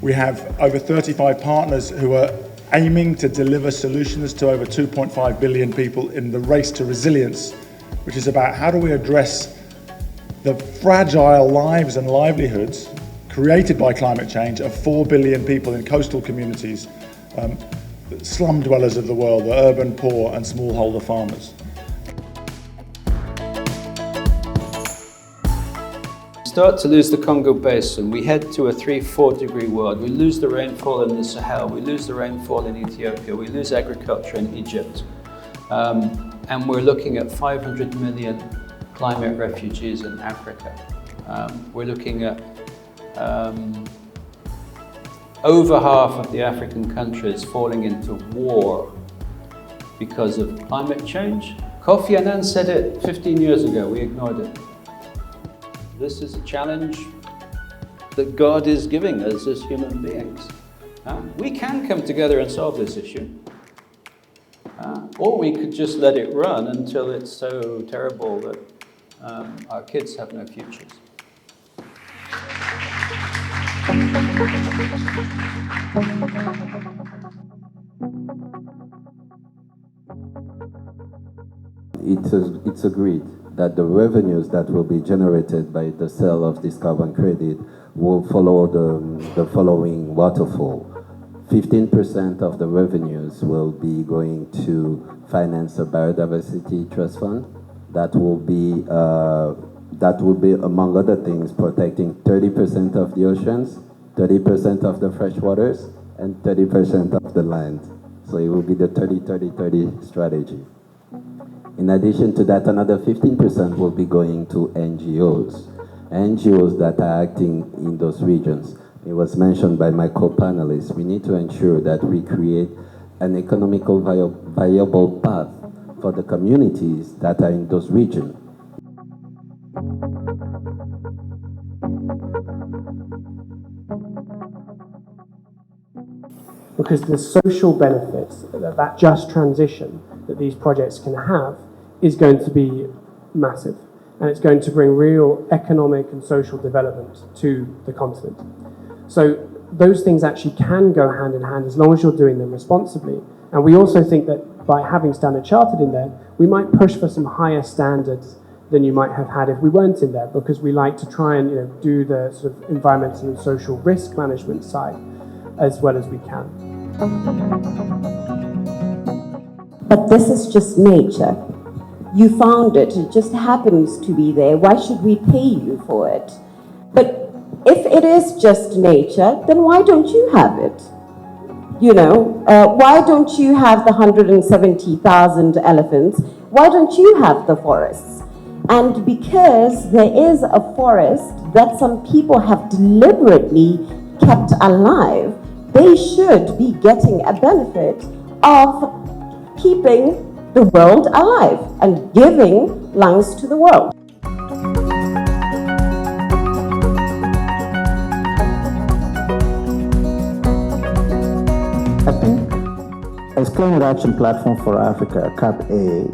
We have over 35 partners who are aiming to deliver solutions to over 2.5 billion people in the race to resilience, which is about how do we address the fragile lives and livelihoods created by climate change of 4 billion people in coastal communities, slum dwellers of the world, the urban poor and smallholder farmers. Start to lose the Congo Basin, we head to a 3-4 degree world, we lose the rainfall in the Sahel, we lose the rainfall in Ethiopia, we lose agriculture in Egypt, and we're looking at 500 million climate refugees in Africa. We're looking at over half of the African countries falling into war because of climate change. Kofi Annan said it 15 years ago, we ignored it. This is a challenge that God is giving us as human beings. We can come together and solve this issue. Or we could just let it run until it's so terrible that our kids have no futures. It's agreed that the revenues that will be generated by the sale of this carbon credit will follow the following waterfall. 15% of the revenues will be going to finance a biodiversity trust fund that will be among other things protecting 30% of the oceans, 30% of the fresh waters, and 30% of the land. So it will be the 30-30-30 strategy. In addition to that, another 15% will be going to NGOs that are acting in those regions. It was mentioned by my co-panelists, we need to ensure that we create an economical viable path for the communities that are in those regions. Because the social benefits, that just transition that these projects can have is going to be massive. And it's going to bring real economic and social development to the continent. So those things actually can go hand in hand as long as you're doing them responsibly. And we also think that by having Standard Chartered in there, we might push for some higher standards than you might have had if we weren't in there, because we like to try and do the sort of environmental and social risk management side as well as we can. But this is just nature. You found it, it just happens to be there. Why should we pay you for it? But if it is just nature, then why don't you have it? You know, why don't you have the 170,000 elephants? Why don't you have the forests? And because there is a forest that some people have deliberately kept alive, they should be getting a benefit of keeping the world alive and giving lungs to the world. I think as Climate Action Platform for Africa, CAP-A,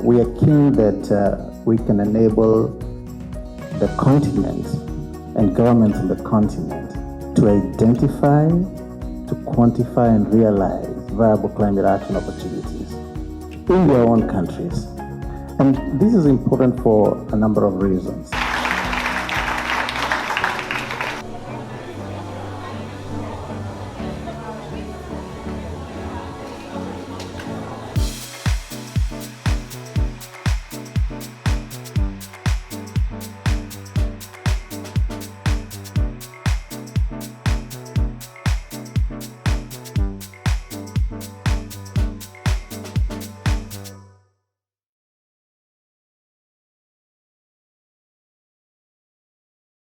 we are keen that we can enable the continent and governments in the continent to identify, to quantify and realize viable climate action opportunities in their own countries. And this is important for a number of reasons.